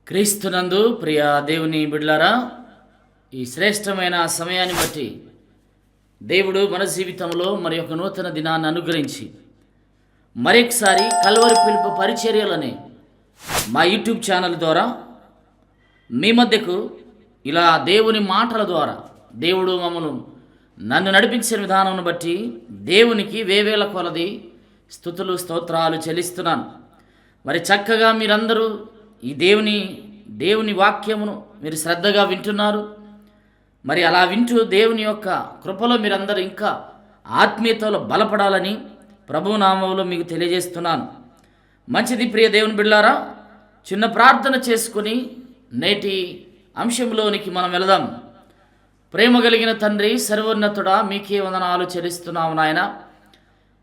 క్రీస్తునందు ప్రియ దేవుని బిడ్డలారా, ఈ శ్రేష్టమైన సమయాన్ని బట్టి దేవుడు మన జీవితంలో మరి ఒక నూతన దినాన్ని అనుగ్రహించి మరొకసారి కల్వరి పిలుపు పరిచర్యలనే మా యూట్యూబ్ ఛానల్ ద్వారా మీ మధ్యకు ఇలా దేవుని మాటల ద్వారా దేవుడు నన్ను నడిపించిన విధానం బట్టి దేవునికి వేవేల కొలది స్తుతులు స్తోత్రాలు చెల్లిస్తున్నాను. మరి చక్కగా మీరందరూ ఈ దేవుని వాక్యమును మీరు శ్రద్ధగా వింటున్నారు. మరి అలా వింటూ దేవుని యొక్క కృపలో మీరందరూ ఇంకా ఆత్మీయతలో బలపడాలని ప్రభువు నామములో మీకు తెలియజేస్తున్నాను. మంచిది ప్రియ దేవుని బిడ్డలారా, చిన్న ప్రార్థన చేసుకుని నేటి అంశంలోనికి మనం వెళదాం. ప్రేమ కలిగిన తండ్రి, సర్వోన్నతుడా, మీకే వందనాలు చెల్లిస్తున్నాము నాయన.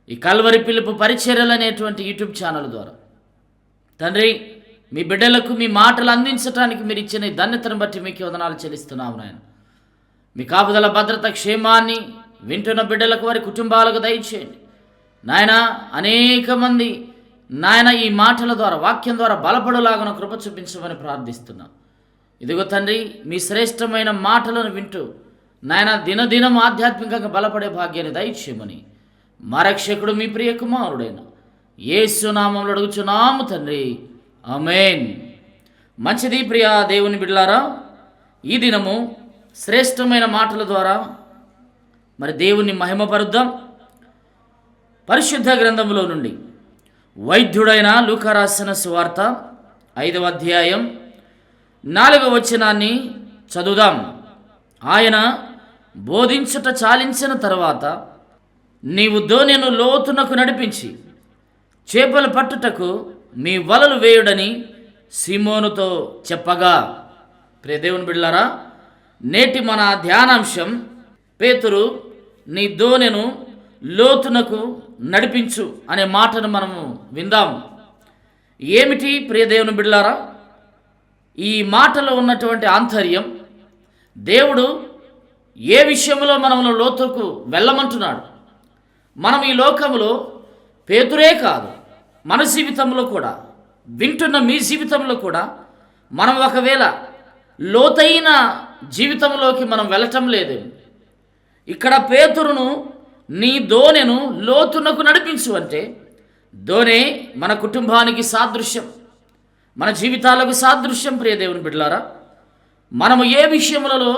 ఈ కల్వరి పిలుపు పరిచర్యలు అనేటువంటి యూట్యూబ్ ఛానల్ ద్వారా తండ్రి, మీ బిడ్డలకు మీ మాటలు అందించడానికి మీరు ఇచ్చిన ఈ ధన్యతను బట్టి మీకే వందనాలు చెల్లిస్తున్నాము నాయన. మీ కాపుదల భద్రత క్షేమాన్ని వింటున్న బిడ్డలకు వారి కుటుంబాలకు దయచేయండి నాయన. అనేక మంది నాయన ఈ మాటల ద్వారా వాక్యం ద్వారా బలపడలాగా కృప చూపించమని ప్రార్థిస్తున్నాం. ఇదిగో తండ్రి, మీ శ్రేష్టమైన మాటలను వింటూ నాయన దినదినం ఆధ్యాత్మికంగా బలపడే భాగ్యాన్ని దయచేయమని మా రక్షకుడు మీ ప్రియ కుమారుడైన యేసు నామములో అడుగుచున్నాము తండ్రి, ఆమేన్. మంచిది ప్రియ దేవుని బిడ్డలారా, ఈ దినము శ్రేష్టమైన మాటల ద్వారా మరి దేవుని మహిమపరుద్దాం. పరిశుద్ధ గ్రంథములో నుండి వైద్యుడైన లూకా రాసిన సువార్త 5వ అధ్యాయం 4వ వచనాన్ని చదువుదాం. ఆయన బోధించుట చాలించిన తర్వాత, నీవు దోణెను లోతునకు నడిపించి చేపలు పట్టుటకు మీ వలలు వేయుడని సీమోనుతో చెప్పగా. ప్రియ దేవుని బిడ్డలారా, నేటి మన ధ్యానాంశం, పేతురు నీ దోణెను లోతునకు నడిపించు అనే మాటను మనము విందాం. ఏమిటి ప్రియ దేవుని బిడ్డలారా ఈ మాటలో ఉన్నటువంటి ఆంతర్యం? దేవుడు ఏ విషయంలో మనము లోతుకు వెళ్ళమంటున్నాడు? మనం ఈ లోకంలో పేతురే కాదు, మన జీవితంలో కూడా, వింటున్న మీ జీవితంలో కూడా మనం ఒకవేళ లోతైన జీవితంలోకి మనం వెళ్ళటం లేదు. ఇక్కడ పేతురును నీ దోణెను లోతునకు నడిపించు అంటే, దోణె మన కుటుంబానికి సాదృశ్యం, మన జీవితాలకు సాదృశ్యం. ప్రియ దేవుని బిడ్డలారా, మనము ఏ విషయములలో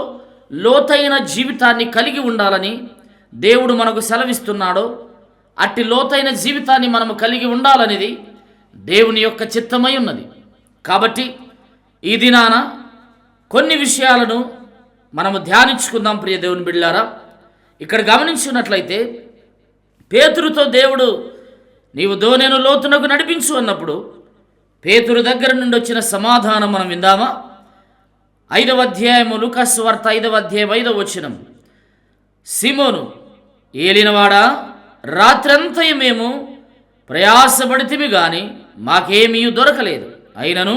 లోతైన జీవితాన్ని కలిగి ఉండాలని దేవుడు మనకు సెలవిస్తున్నాడో అట్టి లోతైన జీవితాన్ని మనము కలిగి ఉండాలనేది దేవుని యొక్క చిత్తమై ఉన్నది. కాబట్టి ఈ దినాన కొన్ని విషయాలను మనము ధ్యానించుకుందాం. ప్రియ దేవుని బిడ్డలారా, ఇక్కడ గమనించున్నట్లయితే పేతురుతో దేవుడు నీవు దోణెను లోతునకు నడిపించు అన్నప్పుడు పేతురు దగ్గర నుండి వచ్చిన సమాధానం మనం విందామా? 5వ అధ్యాయము లూకా సువార్త 5వ అధ్యాయం 5వ వచనం. సీమోను, ఏలినవాడా, రాత్రంతయు మేము ప్రయాసపడితిమి గాని మాకేమీ దొరకలేదు, అయినను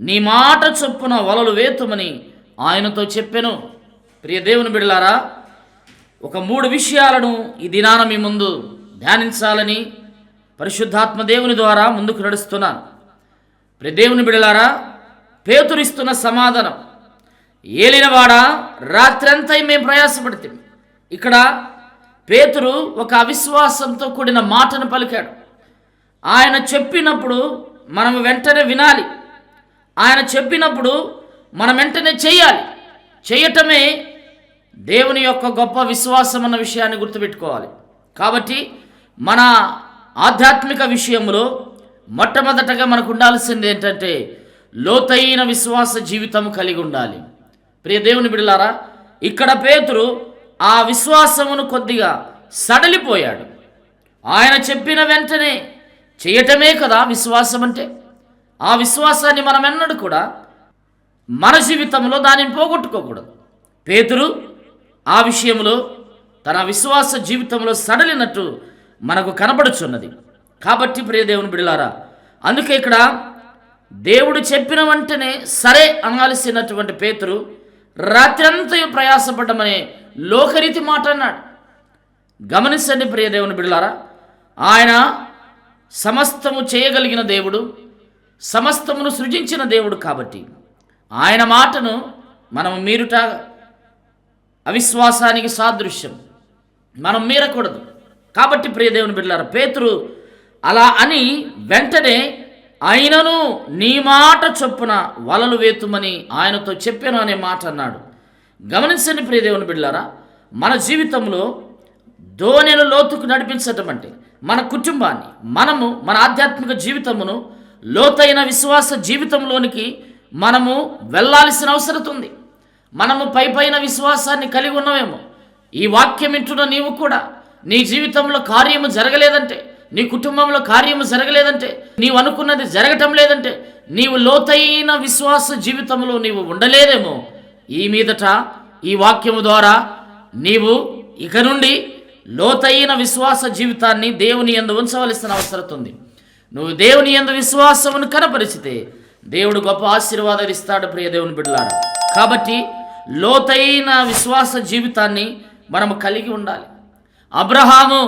నీ మాట చొప్పున వలలు వేతుమని ఆయనతో చెప్పెను. ప్రియ దేవుని బిడ్డలారా, ఒక 3 విషయాలను ఈ దినాన మీ ముందు ధ్యానించాలని పరిశుద్ధాత్మ దేవుని ద్వారా ముందుకు నడుస్తున్నాను. ప్రియ దేవుని బిడ్డలారా, పేతురిస్తున్న సమాధానం, ఏలినవాడా, రాత్రంతా మేము ప్రయాసపడితే. ఇక్కడ పేతురు ఒక అవిశ్వాసంతో కూడిన మాటను పలికాడు. ఆయన చెప్పినప్పుడు మనం వెంటనే వినాలి, ఆయన చెప్పినప్పుడు మనం వెంటనే చేయాలి. చేయటమే దేవుని యొక్క గొప్ప విశ్వాసం అన్న విషయాన్ని గుర్తుపెట్టుకోవాలి. కాబట్టి మన ఆధ్యాత్మిక విషయంలో మొట్టమొదటగా మనకు ఉండాల్సింది ఏంటంటే లోతైన విశ్వాస జీవితం కలిగి ఉండాలి. ప్రియ దేవుని బిడ్డలారా, ఇక్కడ పేతురు ఆ విశ్వాసమును కొద్దిగా సడలిపోయాడు. ఆయన చెప్పిన వెంటనే చేయటమే కదా విశ్వాసం అంటే. ఆ విశ్వాసాన్ని మనం ఎన్నడూ కూడా మన జీవితంలో దానిని పోగొట్టుకోకూడదు. పేతురు ఆ విషయంలో తన విశ్వాస జీవితంలో సడలినట్టు మనకు కనబడుచున్నది. కాబట్టి ప్రియ దేవుని బిడ్డలారా, అందుకే ఇక్కడ దేవుడు చెప్పిన వెంటనే సరే అనాల్సినటువంటి పేతురు రాత్రంతయు ప్రయాసపడ్డమనే లోకరీతి మాట అన్నాడు. గమనించండి ప్రియ దేవుని బిడ్డలారా, ఆయన సమస్తము చేయగలిగిన దేవుడు, సమస్తమును సృజించిన దేవుడు కాబట్టి ఆయన మాటను మనం మీరుట అవిశ్వాసానికి సాదృశ్యం. మనం మీరకూడదు. కాబట్టి ప్రియ దేవుని బిడ్డలారా, పేతురు అలా అని వెంటనే ఆయనను నీ మాట చొప్పున వలలు వేతుమని ఆయనతో చెప్పాను అనే మాట అన్నాడు. గమనించండి ప్రియ దేవుని బిడ్డలారా, మన జీవితంలో దోణిల లోతుకు నడిపించటం అంటే మన కుటుంబాన్ని, మన ఆధ్యాత్మిక జీవితమును లోతైన విశ్వాస జీవితంలోనికి మనము వెళ్ళాల్సిన అవసరం ఉంది. మనము పైన విశ్వాసాన్ని కలిగి ఉన్నామేమో. ఈ వాక్యం వింటున్న నీవు కూడా నీ జీవితంలో కార్యము జరగలేదంటే, నీ కుటుంబంలో కార్యము జరగలేదంటే, నీవు అనుకున్నది జరగటం లేదంటే, నీవు లోతైన విశ్వాస జీవితంలో నీవు ఉండలేదేమో. ఈ మీదట ఈ వాక్యము ద్వారా నీవు ఇక నుండి లోతైన విశ్వాస జీవితాన్ని దేవుని యందు ఉంచవలసిన అవసరం ఉంది. నువ్వు దేవుని యందు విశ్వాసమును కనపరిచితే దేవుడు గొప్ప ఆశీర్వాదాలు ఇస్తాడు ప్రియ దేవుని బిడ్డలారా. కాబట్టి లోతైన విశ్వాస జీవితాన్ని మనము కలిగి ఉండాలి. అబ్రహాము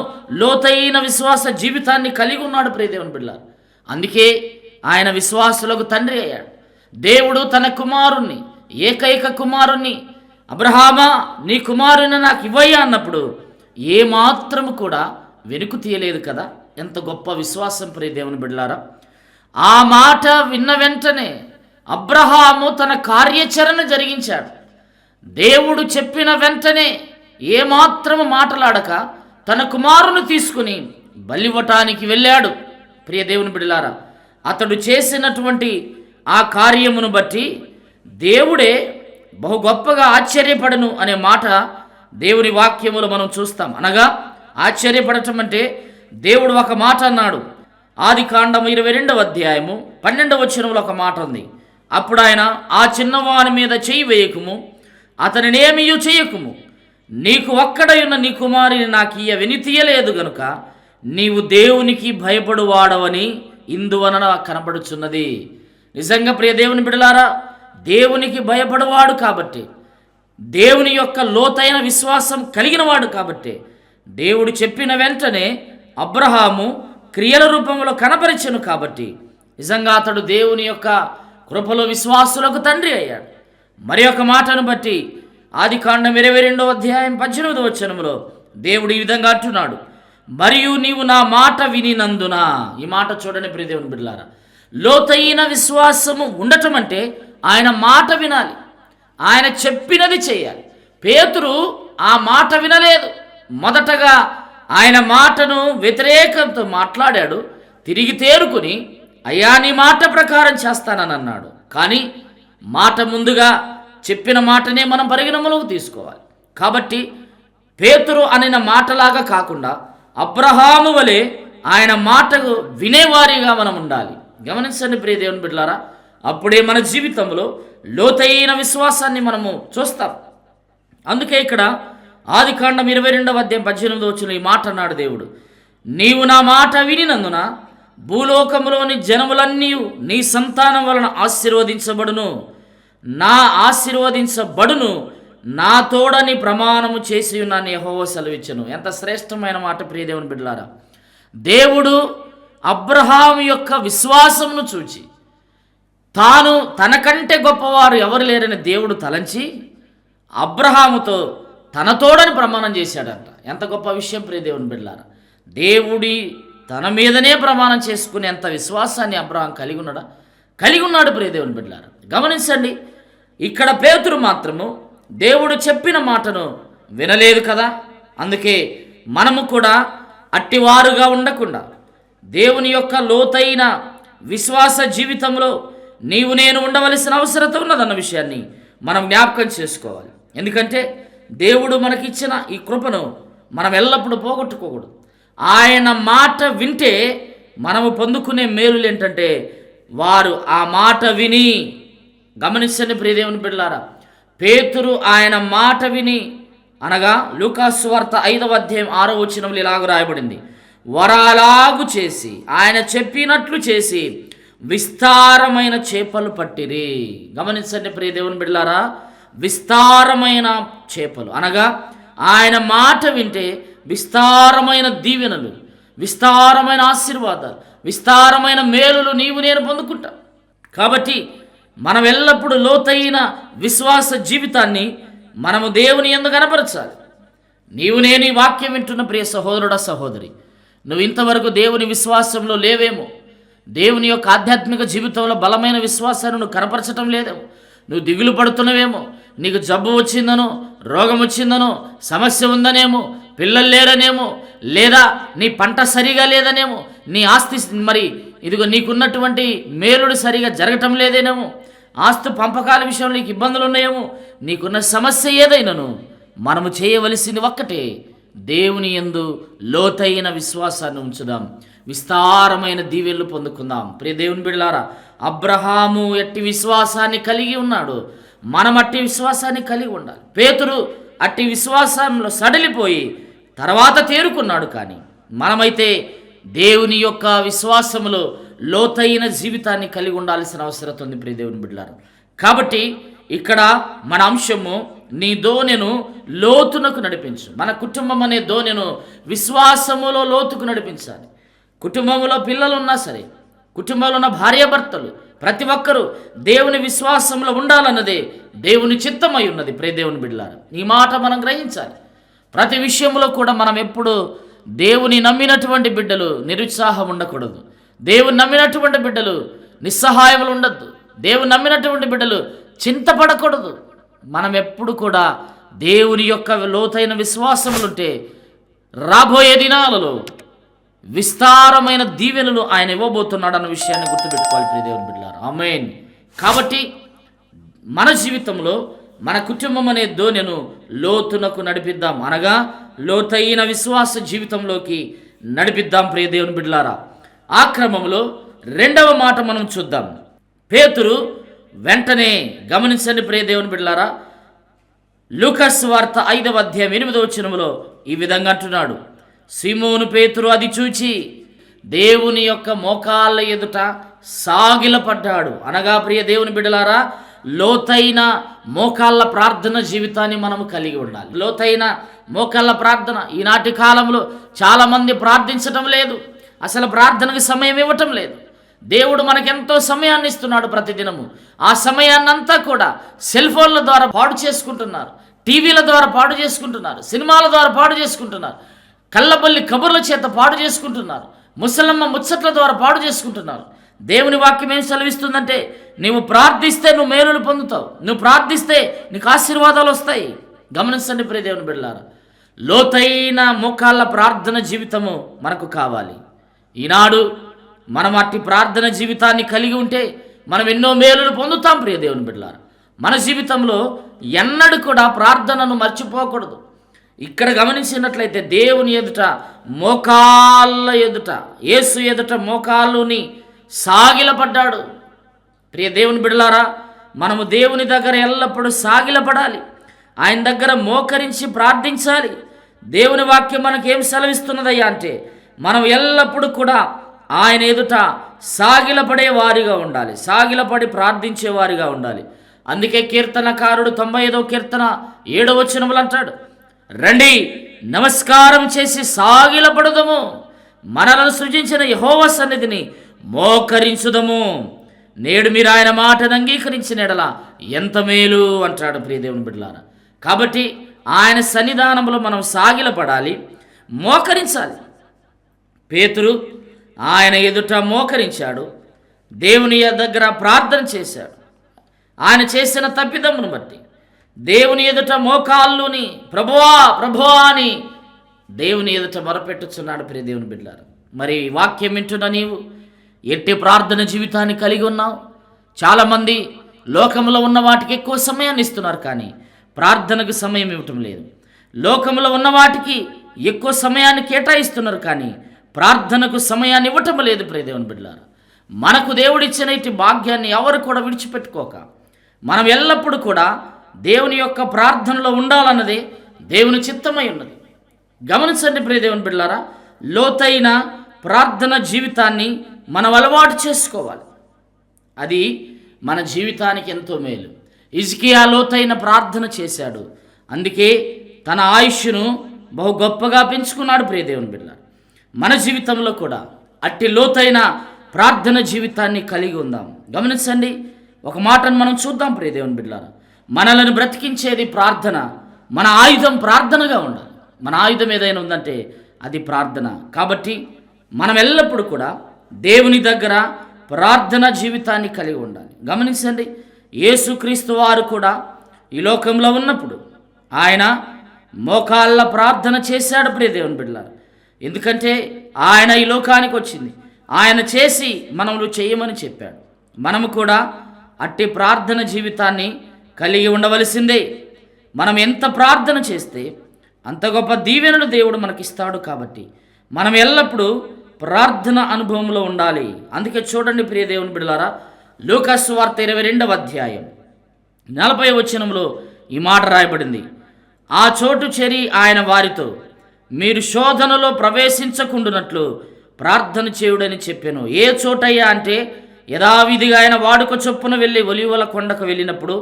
లోతైన విశ్వాస జీవితాన్ని కలిగి ఉన్నాడు ప్రియ దేవుని బిడ్డలారా. అందుకే ఆయన విశ్వాసులకు తండ్రి అయ్యాడు. దేవుడు తన కుమారుణ్ణి, ఏకైక కుమారుణ్ణి, అబ్రహామా నీ కుమారుని నాకు ఇవ్వయ్యా అన్నప్పుడు ఏమాత్రము కూడా వెనుకు తీయలేదు కదా. ఎంత గొప్ప విశ్వాసం ప్రియ దేవుని బిడ్డలారా. ఆ మాట విన్న వెంటనే అబ్రహాము తన కార్యాచరణ జరిగించాడు. దేవుడు చెప్పిన వెంటనే ఏమాత్రము మాటలాడక తన కుమారుని తీసుకుని బలివ్వటానికి వెళ్ళాడు. ప్రియ దేవుని బిడ్డలారా, అతడు చేసినటువంటి ఆ కార్యమును బట్టి దేవుడే బహు గొప్పగా ఆశ్చర్యపడను అనే మాట దేవుని వాక్యములో మనం చూస్తాం. అనగా ఆశ్చర్యపడటం అంటే దేవుడు ఒక మాట అన్నాడు. ఆదికాండము 22వ అధ్యాయము 12వ వచనంలో ఒక మాట ఉంది. అప్పుడు ఆయన, ఆ చిన్నవాని మీద చెయ్యి వేయకుము, అతనినేమియూ చేయకుము, నీకు ఒక్కడయున్న నీ కుమారుని నాకు ఇయ్య వెనితీయలేదు గనుక నీవు దేవునికి భయపడువాడవని ఇందువలన కనబడుచున్నది. నిజంగా ప్రియ దేవుని బిడలారా, దేవునికి భయపడువాడు కాబట్టి, దేవుని యొక్క లోతైన విశ్వాసం కలిగిన వాడు కాబట్టి దేవుడు చెప్పిన వెంటనే అబ్రహాము క్రియల రూపంలో కనపరిచెను కాబట్టి నిజంగా అతడు దేవుని యొక్క కృపలో విశ్వాసులకు తండ్రి అయ్యాడు. మరి ఒక మాటను బట్టి ఆదికాండం 22వ అధ్యాయం 18వ వచనంలో దేవుడు ఈ విధంగా అంటున్నాడు, మరియు నీవు నా మాట వినినందున. ఈ మాట చూడండి ప్రియ దేవుని బిడ్డలారా, లోతైన విశ్వాసము ఉండటం అంటే ఆయన మాట వినాలి, ఆయన చెప్పినది చేయాలి. పేతురు ఆ మాట వినలేదు. మొదటగా ఆయన మాటను వ్యతిరేకంతో మాట్లాడాడు. తిరిగి తేరుకుని అయ్యా నీ మాట ప్రకారం చేస్తానని అన్నాడు. కానీ మాట ముందుగా చెప్పిన మాటనే మనం పరిగణనలోకి తీసుకోవాలి. కాబట్టి పేతురు అనిన మాటలాగా కాకుండా అబ్రహాము వలె ఆయన మాటకు వినేవారిగా మనం ఉండాలి. గమనించండి ప్రియ దేవుని బిడ్డలారా, అప్పుడే మన జీవితంలో లోతైన విశ్వాసాన్ని మనము చూస్తాం. అందుకే ఇక్కడ ఆదికాండం 22వ అధ్యాయం 18వ వచనంలో ఈ మాట అన్నాడు దేవుడు, నీవు నా మాట వినినందున భూలోకములోని జనములన్నీ నీ సంతానం వలన ఆశీర్వదించబడును, నా ఆశీర్వదించబడును, నా తోడని ప్రమాణము చేసి ఉన్నాను యెహోవా సెలవిచ్చెను. ఎంత శ్రేష్టమైన మాట ప్రియ దేవుని బిడ్డలారా. దేవుడు అబ్రహాము యొక్క విశ్వాసమును చూచి తాను తనకంటే గొప్పవారు ఎవరు లేరని దేవుడు తలంచి అబ్రహాముతో తన తోడని ప్రమాణం చేశాడంట. ఎంత గొప్ప విషయం ప్రియ దేవుని బిడ్డలారా. దేవుడి తన మీదనే ప్రమాణం చేసుకునే అంత విశ్వాసాన్ని అబ్రహాం కలిగి ఉన్నాడు ప్రియ దేవుని బిడ్డలారా. గమనించండి, ఇక్కడ పేతురు మాత్రము దేవుడు చెప్పిన మాటను వినలేదు కదా. అందుకే మనము కూడా అట్టివారుగా ఉండకుండా దేవుని యొక్క లోతైన విశ్వాస జీవితంలో నీవు నేను ఉండవలసిన అవసరత ఉన్నదన్న విషయాన్ని మనం జ్ఞాపకం చేసుకోవాలి. ఎందుకంటే దేవుడు మనకిచ్చిన ఈ కృపను మనం ఎల్లప్పుడూ పోగొట్టుకోకూడదు. ఆయన మాట వింటే మనము పొందుకునే మేలులు ఏంటంటే, వారు ఆ మాట విని, గమనించండి ప్రియ దేవుని బిడ్డలారా, పేతురు ఆయన మాట విని, అనగా లూకాసు వార్త 5వ అధ్యాయం 6వ వచనంలో ఇలాగ రాయబడింది, వరాలాగు చేసి ఆయన చెప్పినట్లు చేసి విస్తారమైన చేపలు పట్టిరి. గమనించండి ప్రియ దేవుని బిడ్డలారా, విస్తారమైన చేపలు అనగా ఆయన మాట వింటే విస్తారమైన దీవెనలు, విస్తారమైన ఆశీర్వాదాలు, విస్తారమైన మేలులు నీవు నేను పొందుకుంటాం. కాబట్టి మనం ఎల్లప్పుడూ లోతైన విశ్వాస జీవితాన్ని మనము దేవుని యందు కనపరచాలి. నీవు నేను ఈ వాక్యం వింటున్న ప్రియ సహోదరుడా సహోదరి, నువ్వు ఇంతవరకు దేవుని విశ్వాసంలో లేవేమో, దేవుని యొక్క ఆధ్యాత్మిక జీవితంలో బలమైన విశ్వాసాన్ని నువ్వు కనపరచటం లేదేమో, నువ్వు దిగులు పడుతున్నవేమో, నీకు జబ్బు వచ్చిందనో, రోగం వచ్చిందనో, సమస్య ఉందనేమో, పిల్లలు లేరనేమో, లేదా నీ పంట సరిగా లేదనేమో, నీ ఆస్తి మరి ఇదిగో నీకున్నటువంటి మేలుడు సరిగా జరగటం లేదేనేమో, ఆస్తు పంపకాల విషయంలో నీకు ఇబ్బందులు ఉన్నాయేమో, నీకున్న సమస్య ఏదైనాను మనము చేయవలసింది ఒక్కటే, దేవుని యందు లోతైన విశ్వాసాన్ని ఉంచుదాం, విస్తారమైన దీవెనలు పొందుకుందాం. ప్రియ దేవుని బిడ్డలారా, అబ్రహాము ఎట్టి విశ్వాసాన్ని కలిగి ఉన్నాడు, మనం అట్టి విశ్వాసాన్ని కలిగి ఉండాలి. పేతురు అట్టి విశ్వాసంలో సడలిపోయి తర్వాత తేరుకున్నాడు. కానీ మనమైతే దేవుని యొక్క విశ్వాసములో లోతైన జీవితాన్ని కలిగి ఉండాల్సిన అవసరం ఉంది ప్రియ దేవుని బిడ్డలారా. కాబట్టి ఇక్కడ మన అంశము, నీ దోణెను లోతునకు నడిపించు. మన కుటుంబం అనే దోణెను విశ్వాసములో లోతుకు నడిపించాలి. కుటుంబంలో పిల్లలు ఉన్నా సరే, కుటుంబంలో ఉన్న భార్యాభర్తలు ప్రతి ఒక్కరూ దేవుని విశ్వాసంలో ఉండాలన్నదే దేవుని చిత్తమై ఉన్నది. ప్రియ దేవుని బిడ్డలారా, ఈ మాట మనం గ్రహించాలి. ప్రతి విషయంలో కూడా మనం ఎప్పుడు దేవుని నమ్మినటువంటి బిడ్డలు నిరుత్సాహం ఉండకూడదు. దేవుని నమ్మినటువంటి బిడ్డలు నిస్సహాయములు ఉండద్దు. దేవుని నమ్మినటువంటి బిడ్డలు చింతపడకూడదు. మనం ఎప్పుడు కూడా దేవుని యొక్క లోతైన విశ్వాసములుంటే రాబోయే దినాలలో విస్తారమైన దీవెనలు ఆయన ఇవ్వబోతున్నాడు అన్న విషయాన్ని గుర్తుపెట్టుకోవాలి ప్రియ దేవుని బిడ్డలారా. ఆమేన్. కాబట్టి మన జీవితంలో మన కుటుంబం అనే దోణెను లోతునకు నడిపిద్దాం, అనగా లోతైన విశ్వాస జీవితంలోకి నడిపిద్దాం ప్రియ దేవుని బిడ్డలారా. ఆ క్రమంలో రెండవ మాట మనం చూద్దాం. పేతురు వెంటనే గమనించండి ప్రియ దేవుని బిడ్డలారా, లూకాసు వార్త 5వ అధ్యాయం 8వ వచనములో ఈ విధంగా అంటున్నాడు, సీమోను పేతురు అది చూచి దేవుని యొక్క మోకాళ్ళ ఎదుట సాగిలపడ్డాడు. అనగా ప్రియ దేవుని బిడ్డలారా, లోతైన మోకాళ్ళ ప్రార్థన జీవితాన్ని మనము కలిగి ఉండాలి. లోతైన మోకాళ్ళ ప్రార్థన. ఈనాటి కాలంలో చాలామంది ప్రార్థించటం లేదు, అసలు ప్రార్థనకు సమయం ఇవ్వటం లేదు. దేవుడు మనకెంతో సమయాన్ని ఇస్తున్నాడు ప్రతిదినము. ఆ సమయాన్నంతా కూడా సెల్ ఫోన్ల ద్వారా పాడు చేసుకుంటున్నారు, టీవీల ద్వారా పాడు చేసుకుంటున్నారు, సినిమాల ద్వారా పాడు చేసుకుంటున్నారు, కళ్ళబల్లి కబుర్ల చేత పాడు చేసుకుంటున్నారు, ముసలమ్మ ముచ్చట్ల ద్వారా పాడు చేసుకుంటున్నారు. దేవుని వాక్యం ఏం సెలవిస్తుందంటే, నువ్వు ప్రార్థిస్తే నువ్వు మేలులు పొందుతావు, నువ్వు ప్రార్థిస్తే నీకు ఆశీర్వాదాలు వస్తాయి. గమనించండి ప్రియ దేవుని బిడ్డలారా, లోతైన మోకాళ్ళ ప్రార్థన జీవితము మనకు కావాలి. ఈనాడు మనం అట్టి ప్రార్థన జీవితాన్ని కలిగి ఉంటే మనం ఎన్నో మేలులు పొందుతాం ప్రియ దేవుని బిడ్డలారా. మన జీవితంలో ఎన్నడూ కూడా ప్రార్థనను మర్చిపోకూడదు. ఇక్కడ గమనించినట్లయితే దేవుని ఎదుట మోకాళ్ళ ఎదుట, యేసు ఎదుట మోకాళ్ళుని సాగిలపడ్డాడు. ప్రియ దేవుని బిడ్డలారా, మనము దేవుని దగ్గర ఎల్లప్పుడూ సాగిలపడాలి, ఆయన దగ్గర మోకరించి ప్రార్థించాలి. దేవుని వాక్యం మనకేం సెలవిస్తున్నదయ్యా అంటే, మనం ఎల్లప్పుడూ కూడా ఆయన ఎదుట సాగిలపడే వారిగా ఉండాలి, సాగిలపడి ప్రార్థించే వారిగా ఉండాలి. అందుకే కీర్తనకారుడు 95వ కీర్తన 7వ వచనములు అంటాడు, రండి నమస్కారం చేసి సాగిలపడుదము, మనలను సృజించిన యెహోవా సన్నిధిని మోకరించుదము, నేడు మీరు ఆయన మాటను అంగీకరించిన ఎడల ఎంత మేలు అంటాడు ప్రియ దేవుని బిడ్డలారా. కాబట్టి ఆయన సన్నిధానంలో మనం సాగిలపడాలి, మోకరించాలి. పేతురు ఆయన ఎదుట మోకరించాడు, దేవుని దగ్గర ప్రార్థన చేశాడు. ఆయన చేసిన తప్పిదమును బట్టి దేవుని ఎదుట మోకాళ్ళుని ప్రభువా ప్రభువా అని దేవుని ఎదుట మొరపెట్టుచున్నాడు ప్రియ దేవుని బిడ్డలారా. మరి వాక్యం వింటున్న నీవు ఎట్టి ప్రార్థన జీవితాన్ని కలిగి ఉన్నావు? చాలామంది లోకంలో ఉన్న వాటికి ఎక్కువ సమయాన్ని ఇస్తున్నారు, కానీ ప్రార్థనకు సమయం ఇవ్వటం లేదు. లోకంలో ఉన్న వాటికి ఎక్కువ సమయాన్ని కేటాయిస్తున్నారు, కానీ ప్రార్థనకు సమయాన్ని ఇవ్వటం లేదు ప్రియ దేవుని బిడ్డలారా. మనకు దేవుడిచ్చిన ఇటు భాగ్యాన్ని ఎవరు కూడా విడిచిపెట్టుకోక మనం ఎల్లప్పుడూ కూడా దేవుని యొక్క ప్రార్థనలో ఉండాలన్నదే దేవుని చిత్తమై ఉన్నది. గమనించండి ప్రియ దేవుని బిడ్డలారా, లోతైన ప్రార్థన జీవితాన్ని మనం అలవాటు చేసుకోవాలి. అది మన జీవితానికి ఎంతో మేలు. హిజ్కియా లోతైన ప్రార్థన చేశాడు, అందుకే తన ఆయుష్ను బహు గొప్పగా పెంచుకున్నాడు ప్రియ దేవుని బిడ్డలారా. మన జీవితంలో కూడా అట్టి లోతైన ప్రార్థన జీవితాన్ని కలిగి ఉందాం. గమనించండి, ఒక మాటను మనం చూద్దాం ప్రియ దేవుని బిడ్డలారా. మనలను బ్రతికించేది ప్రార్థన. మన ఆయుధం ప్రార్థనగా ఉండాలి. మన ఆయుధం ఏదైనా ఉందంటే అది ప్రార్థన. కాబట్టి మనం ఎల్లప్పుడూ కూడా దేవుని దగ్గర ప్రార్థన జీవితాన్ని కలిగి ఉండాలి. గమనించండి, యేసుక్రీస్తు వారు కూడా ఈ లోకంలో ఉన్నప్పుడు ఆయన మోకాళ్ళ ప్రార్థన చేశాడు ప్రియ దేవుని బిడ్డలారా. ఎందుకంటే ఆయన ఈ లోకానికి వచ్చింది, ఆయన చేసి మనము చేయమని చెప్పాడు. మనము కూడా అట్టి ప్రార్థన జీవితాన్ని కలిగి ఉండవలసిందే. మనం ఎంత ప్రార్థన చేస్తే అంత గొప్ప దీవెనలు దేవుడు మనకిస్తాడు. కాబట్టి మనం ఎల్లప్పుడూ ప్రార్థన అనుభవంలో ఉండాలి. అందుకే చూడండి ప్రియ దేవుని బిడ్డలారా, లూకాసు సువార్త 22వ అధ్యాయం 40వ వచనంలో ఈ మాట రాయబడింది. ఆ చోటు చేరి ఆయన వారితో, మీరు శోధనలో ప్రవేశించకుండునట్లు ప్రార్థన చేయుడని చెప్పాను. ఏ చోటయ్యా అంటే యథావిధిగా ఆయన వాడుక చొప్పున వెళ్ళి ఒలీవల కొండకు వెళ్ళినప్పుడు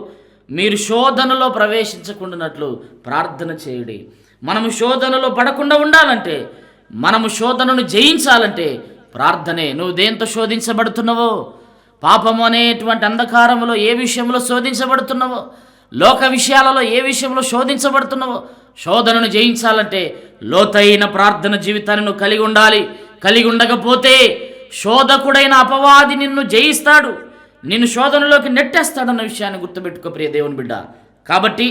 మీరు శోధనలో ప్రవేశించకుండానట్లు ప్రార్థన చేయుడి. మనము శోధనలో పడకుండా ఉండాలంటే, మనము శోధనను జయించాలంటే ప్రార్థనే. నువ్వు దేంతో శోధించబడుతున్నావో, పాపము అనేటువంటి అంధకారంలో ఏ విషయంలో శోధించబడుతున్నావో, లోక విషయాలలో ఏ విషయంలో శోధించబడుతున్నావో, శోధనను జయించాలంటే లోతైన ప్రార్థన జీవితాన్ని నువ్వు కలిగి ఉండాలి. కలిగి ఉండకపోతే శోధకుడైన అపవాది నిన్ను జయిస్తాడు, నిన్ను శోధనలోకి నెట్టేస్తాడన్న విషయాన్ని గుర్తుపెట్టుకో ప్రియ దేవుని బిడ్డ. కాబట్టి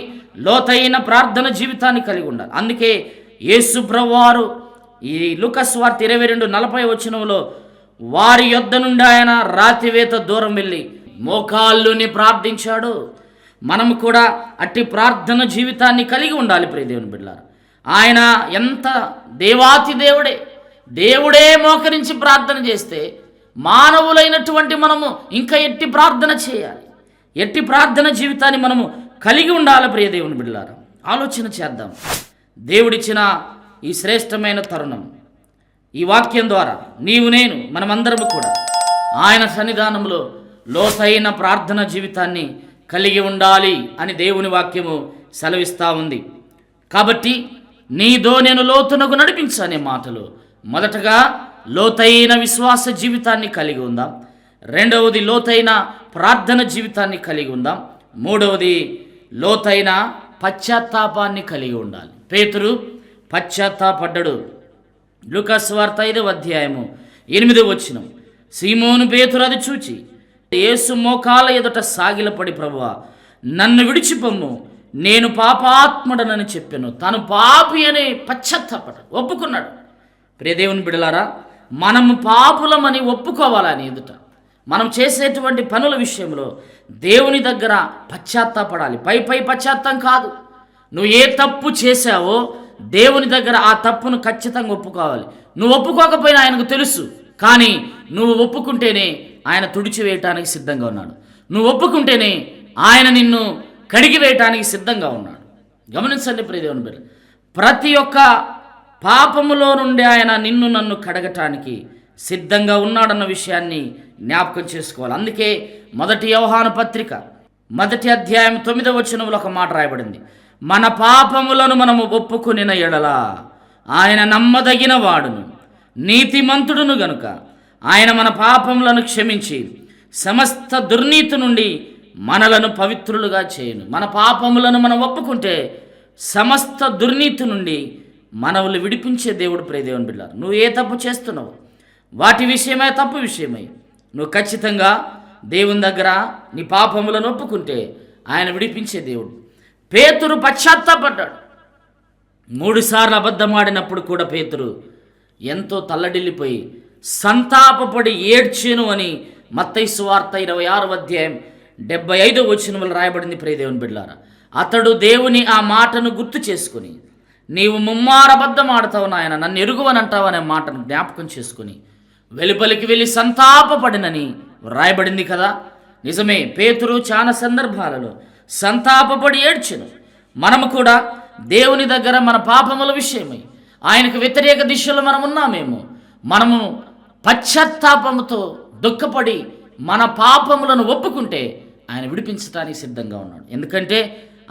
లోతైన ప్రార్థన జీవితాన్ని కలిగి ఉండాలి. అందుకే యేసు ప్రభువారు ఈ లూకాసు సువార్త 22:40 వచనంలో వారి యొద్ద నుండి ఆయన రాతివేత దూరం వెళ్ళి మోకాళ్ళుని ప్రార్థించాడు. మనము కూడా అట్టి ప్రార్థన జీవితాన్ని కలిగి ఉండాలి ప్రియ దేవుని బిడ్డలారా. ఆయన ఎంత దేవాతి దేవుడే మోకరించి ప్రార్థన చేస్తే మానవులైనటువంటి మనము ఇంకా ఎట్టి ప్రార్థన చేయాలి, ఎట్టి ప్రార్థన జీవితాన్ని మనము కలిగి ఉండాలి ప్రియ దేవుని బిడ్డలారా. ఆలోచన చేద్దాం. దేవుడిచ్చిన ఈ శ్రేష్టమైన తరుణం, ఈ వాక్యం ద్వారా నీవు నేను మనమందరము కూడా ఆయన సన్నిధానంలో లోతైన ప్రార్థన జీవితాన్ని కలిగి ఉండాలి అని దేవుని వాక్యము సెలవిస్తూ ఉంది. కాబట్టి నీదో నేను లోతునకు నడిపించు అనే మాటలు మొదటగా లోతైన విశ్వాస జీవితాన్ని కలిగి ఉందాం. రెండవది లోతైన ప్రార్థన జీవితాన్ని కలిగి ఉందాం. మూడవది లోతైన పశ్చాత్తాపాన్ని కలిగి ఉండాలి. పేతురు పశ్చాత్తాపడ్డాడు. లూకాసు వార్త 5వ అధ్యాయము 8వ వచనం. సీమోను పేతురు అది చూచి యేసు మోకాల ఎదుట సాగిలపడి, ప్రభువా నన్ను విడిచిపొమ్ము, నేను పాపాత్ముడనని చెప్పాను. తాను పాపి అని పశ్చాత్తాపడ్డాడు, ఒప్పుకున్నాడు. ప్రియ దేవుని బిడ్డలారా, మనము పాపులమని ఒప్పుకోవాలని ఎదుట మనం చేసేటువంటి పనుల విషయంలో దేవుని దగ్గర పశ్చాత్తాపడాలి. పై పశ్చాత్తాపం కాదు. నువ్వు ఏ తప్పు చేశావో దేవుని దగ్గర ఆ తప్పును ఖచ్చితంగా ఒప్పుకోవాలి. నువ్వు ఒప్పుకోకపోయినా ఆయనకు తెలుసు, కానీ నువ్వు ఒప్పుకుంటేనే ఆయన తుడిచివేయటానికి సిద్ధంగా ఉన్నాడు. నువ్వు ఒప్పుకుంటేనే ఆయన నిన్ను కడిగి వేయటానికి సిద్ధంగా ఉన్నాడు. గమనించండి ప్రియ దేవుని బిడ్డ, ప్రతి ఒక్క పాపములో నుండి ఆయన నిన్ను నన్ను కడగటానికి సిద్ధంగా ఉన్నాడన్న విషయాన్ని జ్ఞాపకం చేసుకోవాలి. అందుకే 1 యోహాను పత్రిక 1వ అధ్యాయం 9వ వచనంలో ఒక మాట రాయబడింది. మన పాపములను మనము ఒప్పుకొనిన ఎడల ఆయన నమ్మదగిన వాడును నీతిమంతుడును గనుక ఆయన మన పాపములను క్షమించి సమస్త దుర్నీతి నుండి మనలను పవిత్రులుగా చేయును. మన పాపములను మనం ఒప్పుకుంటే సమస్త దుర్నీతి నుండి మనవులు విడిపించే దేవుడు ప్రియ దేవుని బిడ్డ. నువ్వు ఏ తప్పు చేస్తున్నావు, వాటి విషయమై తప్పు విషయమై నువ్వు ఖచ్చితంగా దేవుని దగ్గర నీ పాపములను ఒప్పుకుంటే ఆయన విడిపించే దేవుడు. పేతురు పశ్చాత్తాపడ్డాడు. 3 సార్లు అబద్ధమాడినప్పుడు కూడా పేతురు ఎంతో తల్లడిల్లిపోయి సంతాపపడి ఏడ్చెను అని మత్తయి సువార్త 26వ అధ్యాయం 75వ వచనంలో రాయబడింది ప్రియ దేవుని బిడ్డలారా. అతడు దేవుని ఆ మాటను గుర్తు చేసుకుని, నీవు ముమ్మారు అబద్ధం ఆడతావు నాయన, నన్ను ఎరుగువనంటావు అనే మాటను జ్ఞాపకం చేసుకుని వెలుపలికి వెళ్ళి సంతాపపడినని రాయబడింది కదా. నిజమే, పేతురు చాలా సందర్భాలలో సంతాపపడి ఏడ్చెను. మనము కూడా దేవుని దగ్గర మన పాపముల విషయమై ఆయనకు వ్యతిరేక దిశలో మనం ఉన్నామేమో, మనము పశ్చాత్తాపముతో దుఃఖపడి మన పాపములను ఒప్పుకుంటే ఆయన విడిపించటానికి సిద్ధంగా ఉన్నాడు. ఎందుకంటే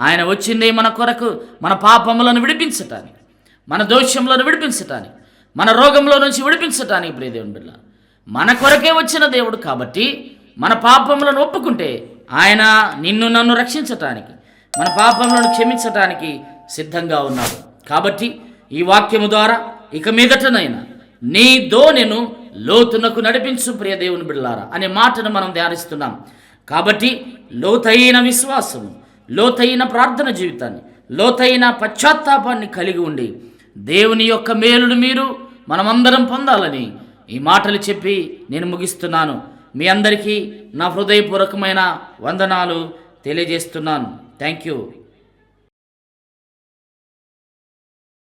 ఆయన వచ్చింది మన కొరకు, మన పాపములను విడిపించటానికి, మన దోషములను విడిపించటానికి, మన రోగంలో నుంచి విడిపించటానికి ప్రియ దేవుని బిడ్డ మన కొరకే వచ్చిన దేవుడు కాబట్టి మన పాపములను ఒప్పుకుంటే ఆయన నిన్ను నన్ను రక్షించటానికి మన పాపములను క్షమించటానికి సిద్ధంగా ఉన్నాడు. కాబట్టి ఈ వాక్యము ద్వారా ఇక మీదటనైనా నీ దోణెను లోతునకు నడిపించు ప్రియ దేవుని బిడ్డలారా అనే మాటను మనం ధ్యానిస్తున్నాం. కాబట్టి లోతైన విశ్వాసము, లోతైన ప్రార్థన జీవితాన్ని, లోతైన పశ్చాత్తాపాన్ని కలిగి ఉండి దేవుని యొక్క మేలును మీరు మనమందరం పొందాలని ఈ మాటలు చెప్పి నేను ముగిస్తున్నాను. మీ అందరికీ నా హృదయపూర్వకమైన వందనాలు తెలియజేస్తున్నాను. Thank you.